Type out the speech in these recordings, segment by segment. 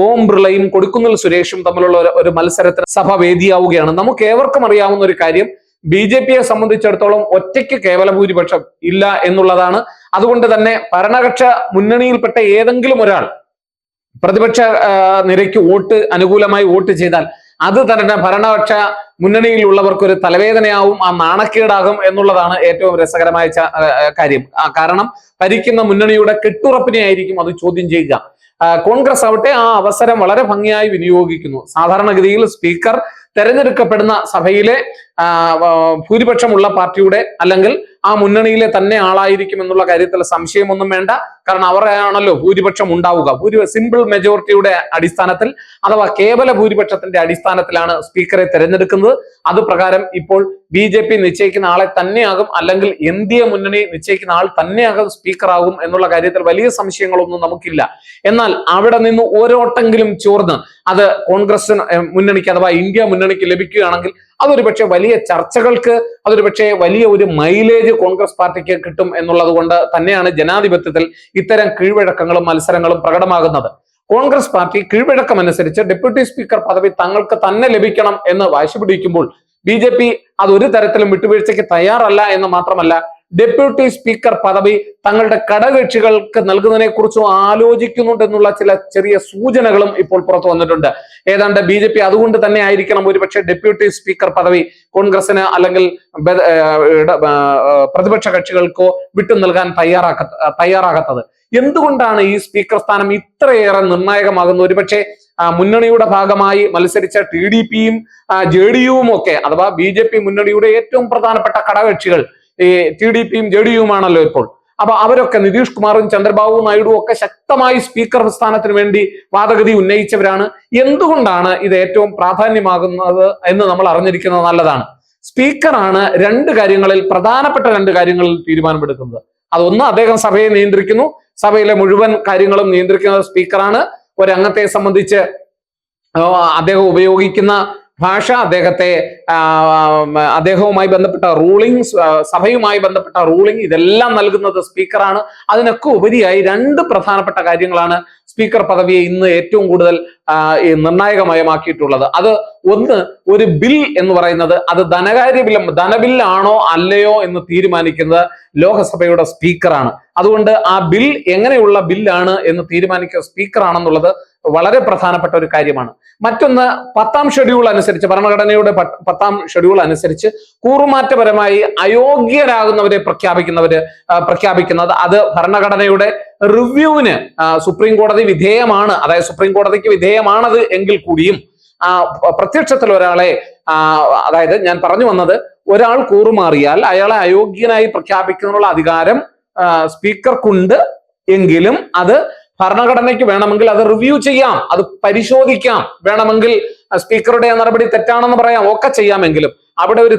ഓം ബിർളയും കൊടിക്കുന്നിൽ സുരേഷും തമ്മിലുള്ള ഒരു മത്സരത്തിന് സഭ വേദിയാവുകയാണ്. നമുക്ക് ഏവർക്കും അറിയാവുന്ന ഒരു കാര്യം, BJP സംബന്ധിച്ചിടത്തോളം ഒറ്റയ്ക്ക് കേവല ഭൂരിപക്ഷം ഇല്ല എന്നുള്ളതാണ്. അതുകൊണ്ട് തന്നെ ഭരണപക്ഷ മുന്നണിയിൽപ്പെട്ട ഏതെങ്കിലും ഒരാൾ പ്രതിപക്ഷ നിരയ്ക്ക് അനുകൂലമായി വോട്ട് ചെയ്താൽ അത് തന്നെ ഭരണപക്ഷ മുന്നണിയിലുള്ളവർക്ക് ഒരു തലവേദനയാവും, ആ നാണക്കേടാകും എന്നുള്ളതാണ് ഏറ്റവും രസകരമായ കാര്യം. കാരണം ഭരിക്കുന്ന മുന്നണിയുടെ കെട്ടുറപ്പിനെ ആയിരിക്കും അത് ചോദ്യം ചെയ്യുക. കോൺഗ്രസ് ആവട്ടെ ആ അവസരം വളരെ ഭംഗിയായി വിനിയോഗിക്കുന്നു. സാധാരണഗതിയിൽ സ്പീക്കർ തെരഞ്ഞെടുക്കപ്പെടുന്ന സഭയിലെ ഭൂരിപക്ഷമുള്ള പാർട്ടിയുടെ അല്ലെങ്കിൽ ആ മുന്നണിയിലെ തന്നെ ആളായിരിക്കും എന്നുള്ള കാര്യത്തിൽ സംശയമൊന്നും വേണ്ട. കാരണം അവരാണല്ലോ ഭൂരിപക്ഷം ഉണ്ടാവുക. സിമ്പിൾ മെജോറിറ്റിയുടെ അടിസ്ഥാനത്തിൽ അഥവാ കേവല ഭൂരിപക്ഷത്തിന്റെ അടിസ്ഥാനത്തിലാണ് സ്പീക്കറെ തെരഞ്ഞെടുക്കുന്നത്. അത് പ്രകാരം ഇപ്പോൾ BJP നിശ്ചയിക്കുന്ന ആളെ തന്നെയാകും, അല്ലെങ്കിൽ NDA മുന്നണി നിശ്ചയിക്കുന്ന ആൾ തന്നെയാകും സ്പീക്കർ ആകും എന്നുള്ള കാര്യത്തിൽ വലിയ സംശയങ്ങളൊന്നും നമുക്കില്ല. എന്നാൽ അവിടെ നിന്ന് ഓരോട്ടെങ്കിലും ചോർന്ന് അത് കോൺഗ്രസ് മുന്നണിക്ക് അഥവാ ഇന്ത്യ മുന്നണിക്ക് ലഭിക്കുകയാണെങ്കിൽ അതൊരു പക്ഷേ വലിയ ചർച്ചകൾക്ക്, അതൊരു പക്ഷേ വലിയ ഒരു മൈലേജ് കോൺഗ്രസ് പാർട്ടിക്ക് കിട്ടും എന്നുള്ളത് കൊണ്ട് തന്നെയാണ് ജനാധിപത്യത്തിൽ ഇത്തരം കീഴ്വഴക്കങ്ങളും മത്സരങ്ങളും പ്രകടമാകുന്നത്. കോൺഗ്രസ് പാർട്ടി കീഴ്വഴക്കം അനുസരിച്ച് ഡെപ്യൂട്ടി സ്പീക്കർ പദവി തങ്ങൾക്ക് തന്നെ ലഭിക്കണം എന്ന് വാശി പിടിക്കുമ്പോൾ BJP അതൊരു തരത്തിലും വിട്ടുവീഴ്ചയ്ക്ക് തയ്യാറല്ല എന്ന് മാത്രമല്ല, ഡെപ്യൂട്ടി സ്പീക്കർ പദവി തങ്ങളുടെ ഘടകകക്ഷികൾക്ക് നൽകുന്നതിനെ കുറിച്ചും ആലോചിക്കുന്നുണ്ടെന്നുള്ള ചില ചെറിയ സൂചനകളും ഇപ്പോൾ പുറത്തു വന്നിട്ടുണ്ട്. ഏതാണ്ട് BJP അതുകൊണ്ട് തന്നെ ആയിരിക്കണം ഒരുപക്ഷെ ഡെപ്യൂട്ടി സ്പീക്കർ പദവി കോൺഗ്രസിന് അല്ലെങ്കിൽ പ്രതിപക്ഷ കക്ഷികൾക്കോ വിട്ടു നൽകാൻ തയ്യാറാകാത്തത്. എന്തുകൊണ്ടാണ് ഈ സ്പീക്കർ സ്ഥാനം ഇത്രയേറെ നിർണായകമാകുന്നത്? ഒരുപക്ഷെ മുന്നണിയുടെ ഭാഗമായി മത്സരിച്ച TDPയും JDUവും ഒക്കെ അഥവാ BJP മുന്നണിയുടെ ഏറ്റവും പ്രധാനപ്പെട്ട ഘടകകക്ഷികൾ ഈ TDPയും JDUവുമാണല്ലോ ഇപ്പോൾ. അപ്പൊ അവരൊക്കെ നിതീഷ് കുമാറും ചന്ദ്രബാബു നായിഡുവും ഒക്കെ ശക്തമായി സ്പീക്കർ സ്ഥാനത്തിന് വേണ്ടി വാദഗതി ഉന്നയിച്ചവരാണ്. എന്തുകൊണ്ടാണ് ഇത് ഏറ്റവും പ്രാധാന്യമാകുന്നത് എന്ന് നമ്മൾ അറിഞ്ഞിരിക്കുന്നത് നല്ലതാണ്. സ്പീക്കറാണ് പ്രധാനപ്പെട്ട രണ്ട് കാര്യങ്ങളിൽ തീരുമാനമെടുക്കുന്നത്. അതൊന്ന്, അദ്ദേഹം സഭയെ നിയന്ത്രിക്കുന്നു. സഭയിലെ മുഴുവൻ കാര്യങ്ങളും നിയന്ത്രിക്കുന്നത് സ്പീക്കറാണ്. ഒരംഗത്തെ സംബന്ധിച്ച് അദ്ദേഹം ഉപയോഗിക്കുന്ന ഭാഷ, അദ്ദേഹവുമായി ബന്ധപ്പെട്ട റൂളിംഗ്, സഭയുമായി ബന്ധപ്പെട്ട റൂളിംഗ്, ഇതെല്ലാം നൽകുന്നത് സ്പീക്കറാണ്. അതിനൊക്കെ ഉപരിയായി രണ്ട് പ്രധാനപ്പെട്ട കാര്യങ്ങളാണ് സ്പീക്കർ പദവിയെ ഇന്ന് ഏറ്റവും കൂടുതൽ നിർണായകമയമാക്കിയിട്ടുള്ളത്. അത് ഒന്ന്, ഒരു ബിൽ എന്ന് പറയുന്നത് അത് ധനബില്ലാണോ അല്ലയോ എന്ന് തീരുമാനിക്കുന്നത് ലോകസഭയുടെ സ്പീക്കറാണ്. അതുകൊണ്ട് ആ ബിൽ എങ്ങനെയുള്ള ബില്ലാണ് എന്ന് തീരുമാനിക്കുക സ്പീക്കറാണെന്നുള്ളത് വളരെ പ്രധാനപ്പെട്ട ഒരു കാര്യമാണ്. മറ്റൊന്ന്, 10ാം ഷെഡ്യൂൾ അനുസരിച്ച്, ഭരണഘടനയുടെ 10ാം ഷെഡ്യൂൾ അനുസരിച്ച് കൂറുമാറ്റപരമായി അയോഗ്യരാകുന്നവരെ പ്രഖ്യാപിക്കുന്നത് അത് ഭരണഘടനയുടെ റിവ്യൂവിന് സുപ്രീം കോടതി വിധേയമാണ്. അതായത് സുപ്രീം കോടതിക്ക് വിധേയമാണത് എങ്കിൽ കൂടിയും പ്രത്യക്ഷത്തിൽ ഒരാളെ, അതായത് ഞാൻ പറഞ്ഞു വന്നത്, ഒരാൾ കൂറുമാറിയാൽ അയാളെ അയോഗ്യനായി പ്രഖ്യാപിക്കുന്നതിനുള്ള അധികാരം സ്പീക്കർക്കുണ്ട്. എങ്കിലും അത് ഭരണഘടനയ്ക്ക് വേണമെങ്കിൽ അത് റിവ്യൂ ചെയ്യാം, അത് പരിശോധിക്കാം, വേണമെങ്കിൽ സ്പീക്കറുടെ നടപടി തെറ്റാണെന്ന് പറയാം, ഒക്കെ ചെയ്യാമെങ്കിലും അവിടെ ഒരു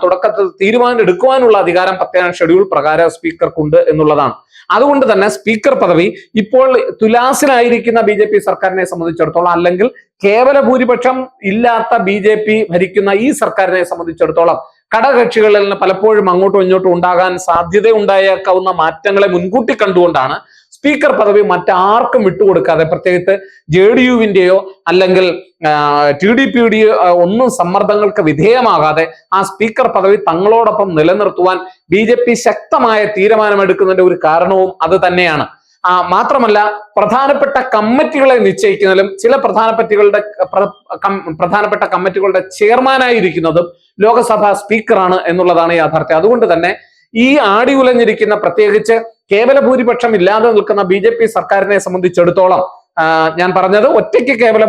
തുടക്കത്തിൽ തീരുമാനം എടുക്കുവാനുള്ള അധികാരം 10ാം ഷെഡ്യൂൾ പ്രകാരം സ്പീക്കർക്കുണ്ട് എന്നുള്ളതാണ്. അതുകൊണ്ട് തന്നെ സ്പീക്കർ പദവി ഇപ്പോൾ തുലാസിലായിരിക്കുന്ന BJP സർക്കാരിനെ സംബന്ധിച്ചിടത്തോളം, അല്ലെങ്കിൽ കേവല ഭൂരിപക്ഷം ഇല്ലാത്ത BJP ഭരിക്കുന്ന ഈ സർക്കാരിനെ സംബന്ധിച്ചിടത്തോളം ഘടകകക്ഷികളിൽ നിന്ന് പലപ്പോഴും അങ്ങോട്ടും ഇങ്ങോട്ടും ഉണ്ടാകാൻ ഉണ്ടായേക്കാവുന്ന മാറ്റങ്ങളെ മുൻകൂട്ടി കണ്ടുകൊണ്ടാണ് സ്പീക്കർ പദവി മറ്റാർക്കും വിട്ടുകൊടുക്കാതെ, പ്രത്യേകിച്ച് JDUവിന്റെയോ അല്ലെങ്കിൽ TDPയുടെയോ ഒന്നും സമ്മർദ്ദങ്ങൾക്ക് വിധേയമാകാതെ ആ സ്പീക്കർ പദവി തങ്ങളോടൊപ്പം നിലനിർത്തുവാൻ BJP ശക്തമായ തീരുമാനമെടുക്കുന്നതിന്റെ ഒരു കാരണവും അത് തന്നെയാണ്. മാത്രമല്ല, പ്രധാനപ്പെട്ട കമ്മിറ്റികളെ നിശ്ചയിക്കുന്നതിലും ചില പ്രധാനപ്പെട്ട കമ്മിറ്റികളുടെ ചെയർമാനായിരിക്കുന്നതും ലോകസഭാ സ്പീക്കറാണ് എന്നുള്ളതാണ് യാഥാർത്ഥ്യം. അതുകൊണ്ട് തന്നെ ഈ ആടി ഉലഞ്ഞിരിക്കുന്ന, പ്രത്യേകിച്ച് കേവല ഭൂരിപക്ഷം ഇല്ലാതെ നിൽക്കുന്ന BJP സർക്കാരിനെ സംബന്ധിച്ചിടത്തോളം, ഞാൻ പറഞ്ഞത് ഒറ്റയ്ക്ക് കേവല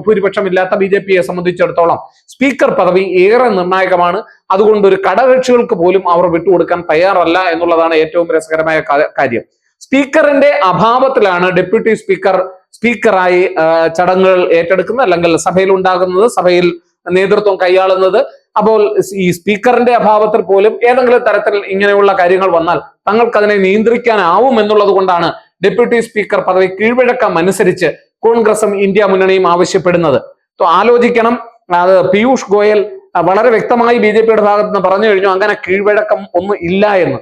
ഭൂരിപക്ഷം ഇല്ലാത്ത BJPയെ സംബന്ധിച്ചിടത്തോളം സ്പീക്കർ പദവി ഏറെ നിർണായകമാണ്. അതുകൊണ്ട് ഒരു ഘടകകക്ഷികൾക്ക് പോലും അവർ വിട്ടുകൊടുക്കാൻ തയ്യാറല്ല എന്നുള്ളതാണ് ഏറ്റവും രസകരമായ കാര്യം. സ്പീക്കറിന്റെ അഭാവത്തിലാണ് ഡെപ്യൂട്ടി സ്പീക്കറായി ചടങ്ങുകൾ ഏറ്റെടുക്കുന്നത്, അല്ലെങ്കിൽ സഭയിൽ ഉണ്ടാകുന്നത്, സഭയിൽ നേതൃത്വം കൈയാളുന്നത്. അപ്പോൾ ഈ സ്പീക്കറിന്റെ അഭാവത്തിൽ പോലും ഏതെങ്കിലും തരത്തിൽ ഇങ്ങനെയുള്ള കാര്യങ്ങൾ വന്നാൽ തങ്ങൾക്ക് അതിനെ നിയന്ത്രിക്കാനാവും എന്നുള്ളത് കൊണ്ടാണ് ഡെപ്യൂട്ടി സ്പീക്കർ പദവി കീഴ്വഴക്കം അനുസരിച്ച് കോൺഗ്രസും ഇന്ത്യ മുന്നണിയും ആവശ്യപ്പെടുന്നത്. ആലോചിക്കണം, അത് പീയൂഷ് ഗോയൽ വളരെ വ്യക്തമായി BJPയുടെ ഭാഗത്ത് നിന്ന് പറഞ്ഞു കഴിഞ്ഞു അങ്ങനെ കീഴ്വഴക്കം ഒന്നും ഇല്ല എന്ന്.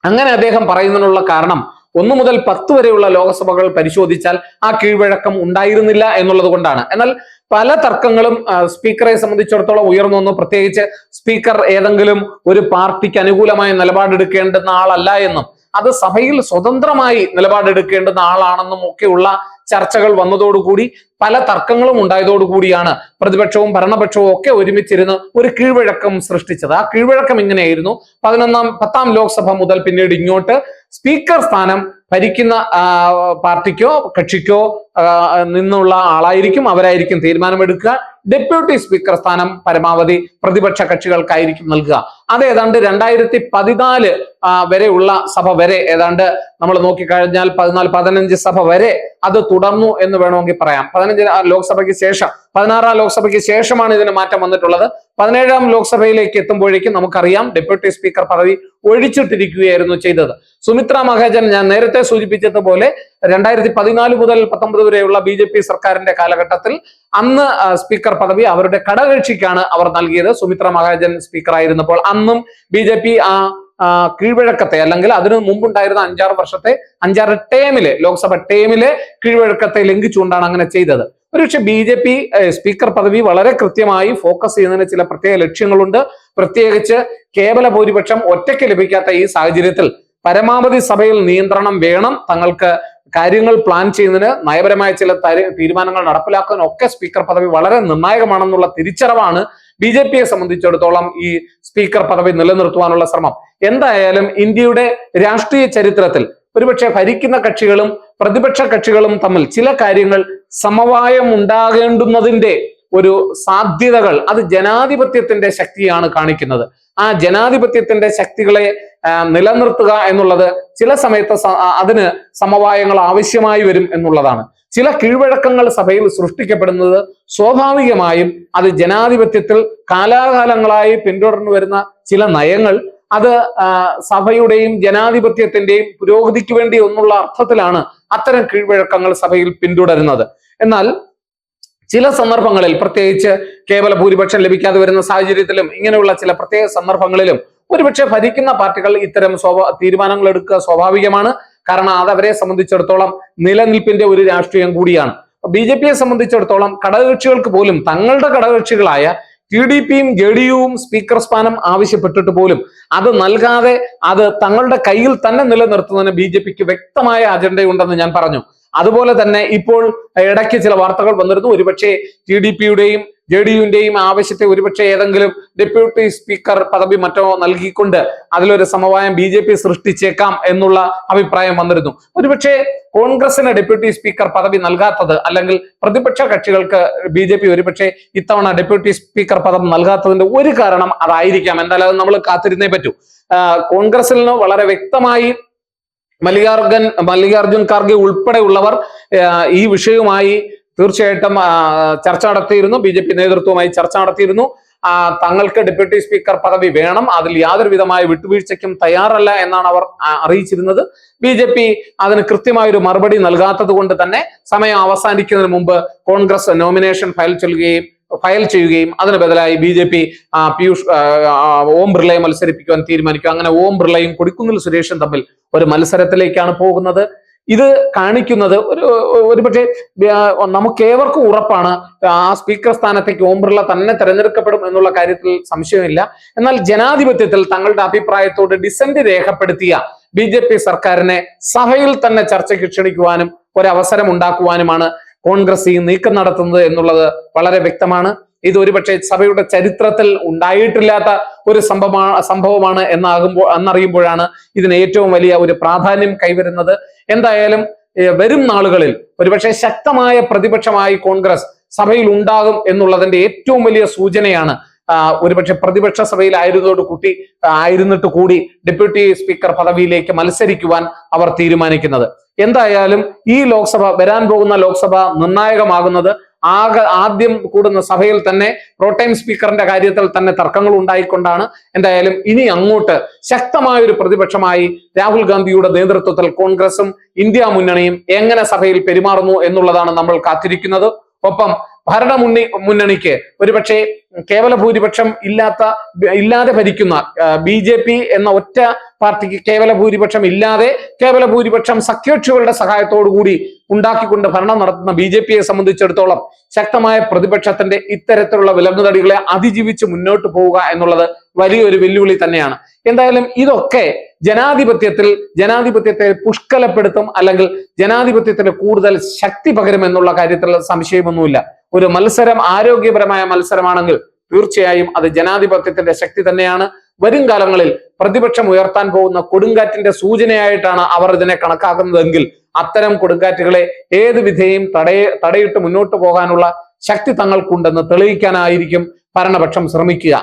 അങ്ങനെ അദ്ദേഹം പറയുന്നതിനുള്ള കാരണം 1 മുതൽ 10 വരെയുള്ള ലോകസഭകൾ പരിശോധിച്ചാൽ ആ കീഴ്വഴക്കം ഉണ്ടായിരുന്നില്ല എന്നുള്ളത് കൊണ്ടാണ്. എന്നാൽ പല തർക്കങ്ങളും സ്പീക്കറെ സംബന്ധിച്ചിടത്തോളം ഉയർന്നു വന്നു. പ്രത്യേകിച്ച് സ്പീക്കർ ഏതെങ്കിലും ഒരു പാർട്ടിക്ക് അനുകൂലമായ നിലപാടെടുക്കേണ്ടുന്ന ആളല്ല എന്നും അത് സഭയിൽ സ്വതന്ത്രമായി നിലപാടെടുക്കേണ്ടുന്ന ആളാണെന്നും ഒക്കെയുള്ള ചർച്ചകൾ വന്നതോടുകൂടി പല തർക്കങ്ങളും ഉണ്ടായതോടുകൂടിയാണ് പ്രതിപക്ഷവും ഭരണപക്ഷവും ഒക്കെ ഒരുമിച്ചിരുന്ന് ഒരു കീഴ്വഴക്കം സൃഷ്ടിച്ചത്. ആ കീഴ്വഴക്കം ഇങ്ങനെയായിരുന്നു: 10ാം ലോക്സഭ മുതൽ പിന്നീട് ഇങ്ങോട്ട് സ്പീക്കർ സ്ഥാനം ഭരിക്കുന്ന പാർട്ടിക്കോ കക്ഷിക്കോ നിന്നുള്ള ആളായിരിക്കും, അവരായിരിക്കും തീരുമാനമെടുക്കുക. ഡെപ്യൂട്ടി സ്പീക്കർ സ്ഥാനം പരമാവധി പ്രതിപക്ഷ കക്ഷികൾക്കായിരിക്കും നൽകുക. അത് ഏതാണ്ട് 2014 വരെയുള്ള സഭ വരെ, ഏതാണ്ട് നമ്മൾ നോക്കിക്കഴിഞ്ഞാൽ 14-15 സഭ വരെ അത് തുടർന്നു എന്ന് വേണമെങ്കിൽ പറയാം. 15 ലോക്സഭയ്ക്ക് ശേഷം 16ാം ലോക്സഭയ്ക്ക് ശേഷമാണ് ഇതിന് മാറ്റം വന്നിട്ടുള്ളത്. 17ാം ലോക്സഭയിലേക്ക് എത്തുമ്പോഴേക്കും നമുക്കറിയാം ഡെപ്യൂട്ടി സ്പീക്കർ പദവി ഒഴിച്ചിട്ടിരിക്കുകയായിരുന്നു ചെയ്തത്. സുമിത്ര മഹാജൻ, ഞാൻ നേരത്തെ സൂചിപ്പിച്ചതുപോലെ 2014 മുതൽ 19 വരെയുള്ള BJP സർക്കാരിന്റെ കാലഘട്ടത്തിൽ അന്ന് സ്പീക്കർ പദവി അവരുടെ ഘടകകക്ഷിക്കാണ് അവർ നൽകിയത്. സുമിത്ര മഹാജൻ സ്പീക്കർ ആയിരുന്നപ്പോൾ അന്നും BJP കീഴ്വഴക്കത്തെ, അല്ലെങ്കിൽ അതിനു മുമ്പുണ്ടായിരുന്ന 5-6 വർഷത്തെ 5-6 ടേമിലെ ലോക്സഭ ടേമിലെ കീഴ്വഴക്കത്തെ ലംഘിച്ചുകൊണ്ടാണ് അങ്ങനെ ചെയ്തത്. ഒരുപക്ഷെ BJP സ്പീക്കർ പദവി വളരെ കൃത്യമായി ഫോക്കസ് ചെയ്യുന്നതിന് ചില പ്രത്യേക ലക്ഷ്യങ്ങളുണ്ട്. പ്രത്യേകിച്ച് കേവല ഭൂരിപക്ഷം ഒറ്റയ്ക്ക് ലഭിക്കാത്ത ഈ സാഹചര്യത്തിൽ പരമാവധി സഭയിൽ നിയന്ത്രണം വേണം. തങ്ങൾക്ക് കാര്യങ്ങൾ പ്ലാൻ ചെയ്യുന്നതിന്, നയപരമായ ചില തീരുമാനങ്ങൾ നടപ്പിലാക്കുന്നതിന് ഒക്കെ സ്പീക്കർ പദവി വളരെ നിർണായകമാണെന്നുള്ള തിരിച്ചറിവാണ് BJPയെ സംബന്ധിച്ചിടത്തോളം ഈ സ്പീക്കർ പദവി നിലനിർത്തുവാനുള്ള ശ്രമം. എന്തായാലും ഇന്ത്യയുടെ രാഷ്ട്രീയ ചരിത്രത്തിൽ ഒരുപക്ഷെ ഭരിക്കുന്ന കക്ഷികളും പ്രതിപക്ഷ കക്ഷികളും തമ്മിൽ ചില കാര്യങ്ങൾ സമവായം ഉണ്ടാകേണ്ടുന്നതിന്റെ ഒരു സാധ്യതകൾ, അത് ജനാധിപത്യത്തിന്റെ ശക്തിയാണ് കാണിക്കുന്നത്. ആ ജനാധിപത്യത്തിന്റെ ശക്തികളെ നിലനിർത്തുക എന്നുള്ളത് ചില സമയത്ത് അതിന് സമവായങ്ങൾ ആവശ്യമായി വരും എന്നുള്ളതാണ്. ചില കീഴ്വഴക്കങ്ങൾ സഭയിൽ സൃഷ്ടിക്കപ്പെടുന്നത് സ്വാഭാവികമായും അത് ജനാധിപത്യത്തിൽ കാലാകാലങ്ങളായി പിന്തുടർന്നു വരുന്ന ചില നയങ്ങൾ, അത് സഭയുടെയും ജനാധിപത്യത്തിന്റെയും പുരോഗതിക്ക് വേണ്ടി എന്നുള്ള അർത്ഥത്തിലാണ് അത്തരം കീഴ്വഴക്കങ്ങൾ സഭയിൽ പിന്തുടരുന്നത്. എന്നാൽ ചില സന്ദർഭങ്ങളിൽ, പ്രത്യേകിച്ച് കേവല ഭൂരിപക്ഷം ലഭിക്കാതെ വരുന്ന സാഹചര്യത്തിലും ഇങ്ങനെയുള്ള ചില പ്രത്യേക സന്ദർഭങ്ങളിലും ഒരുപക്ഷെ ഭരിക്കുന്ന പാർട്ടികൾ ഇത്തരം തീരുമാനങ്ങൾ എടുക്കുക സ്വാഭാവികമാണ്. കാരണം അത് അവരെ സംബന്ധിച്ചിടത്തോളം നിലനിൽപ്പിന്റെ ഒരു രാഷ്ട്രീയം കൂടിയാണ്. BJPയെ സംബന്ധിച്ചിടത്തോളം ഘടകകക്ഷികൾക്ക് പോലും തങ്ങളുടെ ഘടകകക്ഷികളായ TDPയും JDUവും സ്പീക്കർ സ്ഥാനം ആവശ്യപ്പെട്ടിട്ട് പോലും അത് നൽകാതെ അത് തങ്ങളുടെ കയ്യിൽ തന്നെ നിലനിർത്തുന്നതിന് BJPക്ക് വ്യക്തമായ അജണ്ടയുണ്ടെന്ന് ഞാൻ പറഞ്ഞു. അതുപോലെ തന്നെ ഇപ്പോൾ ഇടയ്ക്ക് ചില വാർത്തകൾ വന്നിരുന്നു, ഒരുപക്ഷെ TDPയുടെയും JDUവിന്റെയും ആവശ്യത്തെ ഒരുപക്ഷെ ഏതെങ്കിലും ഡെപ്യൂട്ടി സ്പീക്കർ പദവി മറ്റോ നൽകിക്കൊണ്ട് അതിലൊരു സമവായം BJP സൃഷ്ടിച്ചേക്കാം എന്നുള്ള അഭിപ്രായം വന്നിരുന്നു. ഒരുപക്ഷെ കോൺഗ്രസിന് ഡെപ്യൂട്ടി സ്പീക്കർ പദവി നൽകാത്തത്, അല്ലെങ്കിൽ പ്രതിപക്ഷ കക്ഷികൾക്ക് BJP ഒരുപക്ഷെ ഇത്തവണ ഡെപ്യൂട്ടി സ്പീക്കർ പദം നൽകാത്തതിന്റെ ഒരു കാരണം അതായിരിക്കാം. എന്തായാലും അത് നമ്മൾ കാത്തിരുന്നേ പറ്റൂ. കോൺഗ്രസിൽ നിന്ന് വളരെ വ്യക്തമായി മല്ലികാർജുൻ ഖാർഗെ ഉൾപ്പെടെയുള്ളവർ ഈ വിഷയവുമായി തീർച്ചയായിട്ടും ചർച്ച നടത്തിയിരുന്നു. BJP നേതൃത്വവുമായി ചർച്ച നടത്തിയിരുന്നു. തങ്ങൾക്ക് ഡെപ്യൂട്ടി സ്പീക്കർ പദവി വേണം, അതിൽ യാതൊരു വിധമായ വിട്ടുവീഴ്ചയ്ക്കും തയ്യാറല്ല എന്നാണ് അവർ അറിയിച്ചിരുന്നത്. BJP അതിന് കൃത്യമായൊരു മറുപടി നൽകാത്തത് കൊണ്ട് തന്നെ സമയം അവസാനിക്കുന്നതിന് മുമ്പ് കോൺഗ്രസ് നോമിനേഷൻ ഫയൽ ചെയ്യുകയും അതിന് ബദലായി BJP ഓം ബിർളയെ മത്സരിപ്പിക്കുവാൻ തീരുമാനിക്കും. അങ്ങനെ ഓം ബിർളയും കൊടിക്കുന്നിൽ സുരേഷും തമ്മിൽ ഒരു മത്സരത്തിലേക്കാണ് പോകുന്നത്. ഇത് കാണിക്കുന്നത് ഒരുപക്ഷെ നമുക്കേവർക്കും ഉറപ്പാണ് ആ സ്പീക്കർ സ്ഥാനത്തേക്ക് ഓം ബിർള തന്നെ തെരഞ്ഞെടുക്കപ്പെടും എന്നുള്ള കാര്യത്തിൽ സംശയമില്ല. എന്നാൽ ജനാധിപത്യത്തിൽ തങ്ങളുടെ അഭിപ്രായത്തോട് ഡിസന്റ് രേഖപ്പെടുത്തിയ BJP സർക്കാരിനെ സഭയിൽ തന്നെ ചർച്ചയ്ക്ക് ക്ഷണിക്കുവാനും ഒരവസരം ഉണ്ടാക്കുവാനുമാണ് കോൺഗ്രസ് ഈ നീക്കം നടത്തുന്നത് എന്നുള്ളത് വളരെ വ്യക്തമാണ്. ഇത് ഒരുപക്ഷെ സഭയുടെ ചരിത്രത്തിൽ ഉണ്ടായിട്ടില്ലാത്ത ഒരു സംഭവമാണ് എന്നറിയുമ്പോഴാണ് ഇതിന് ഏറ്റവും വലിയ ഒരു പ്രാധാന്യം കൈവരുന്നത്. എന്തായാലും വരും നാളുകളിൽ ഒരുപക്ഷെ ശക്തമായ പ്രതിപക്ഷമായി കോൺഗ്രസ് സഭയിൽ ഉണ്ടാകും എന്നുള്ളതിന്റെ ഏറ്റവും വലിയ സൂചനയാണ് ഒരുപക്ഷെ പ്രതിപക്ഷ സഭയിൽ ആയിരുന്നിട്ട് കൂടി ഡെപ്യൂട്ടി സ്പീക്കർ പദവിയിലേക്ക് മത്സരിക്കുവാൻ അവർ തീരുമാനിക്കുന്നത്. എന്തായാലും ഈ വരാൻ പോകുന്ന ലോക്സഭ നിർണായകമാകുന്നത് ആദ്യം കൂടുന്ന സഭയിൽ തന്നെ പ്രോടൈം സ്പീക്കറിന്റെ കാര്യത്തിൽ തന്നെ തർക്കങ്ങൾ ഉണ്ടായിക്കൊണ്ടാണ്. എന്തായാലും ഇനി അങ്ങോട്ട് ശക്തമായ ഒരു പ്രതിപക്ഷമായി രാഹുൽ ഗാന്ധിയുടെ നേതൃത്വത്തിൽ കോൺഗ്രസും ഇന്ത്യ മുന്നണിയും എങ്ങനെ സഭയിൽ പെരുമാറുന്നു എന്നുള്ളതാണ് നമ്മൾ കാത്തിരിക്കുന്നത്. ഒപ്പം മുന്നണിക്ക് ഒരുപക്ഷെ കേവല ഭൂരിപക്ഷം ഇല്ലാതെ ഭരിക്കുന്ന BJP എന്ന ഒറ്റ പാർട്ടിക്ക് കേവല ഭൂരിപക്ഷം ഇല്ലാതെ കേവല ഭൂരിപക്ഷം സഖ്യകക്ഷികളുടെ സഹായത്തോടു കൂടി ഉണ്ടാക്കിക്കൊണ്ട് ഭരണം നടത്തുന്ന BJPയെ സംബന്ധിച്ചിടത്തോളം ശക്തമായ പ്രതിപക്ഷത്തിന്റെ ഇത്തരത്തിലുള്ള വിലങ്ങുതടികളെ അതിജീവിച്ച് മുന്നോട്ട് പോവുക എന്നുള്ളത് വലിയൊരു വെല്ലുവിളി തന്നെയാണ്. എന്തായാലും ഇതൊക്കെ ജനാധിപത്യത്തെ പുഷ്കലപ്പെടുത്തും, അല്ലെങ്കിൽ ജനാധിപത്യത്തിന് കൂടുതൽ ശക്തി പകരും എന്നുള്ള കാര്യത്തിൽ സംശയമൊന്നുമില്ല. ഒരു മത്സരം ആരോഗ്യപരമായ മത്സരമാണെങ്കിൽ തീർച്ചയായും അത് ജനാധിപത്യത്തിന്റെ ശക്തി തന്നെയാണ്. വരും കാലങ്ങളിൽ പ്രതിപക്ഷം ഉയർത്താൻ പോകുന്ന കൊടുങ്കാറ്റിന്റെ സൂചനയായിട്ടാണ് അവർ ഇതിനെ കണക്കാക്കുന്നതെങ്കിൽ അത്തരം കൊടുങ്കാറ്റുകളെ ഏത് വിധേയും തടയിട്ട് മുന്നോട്ട് പോകാനുള്ള ശക്തി തങ്ങൾക്കുണ്ടെന്ന് തെളിയിക്കാനായിരിക്കും ഭരണപക്ഷം ശ്രമിക്കുക.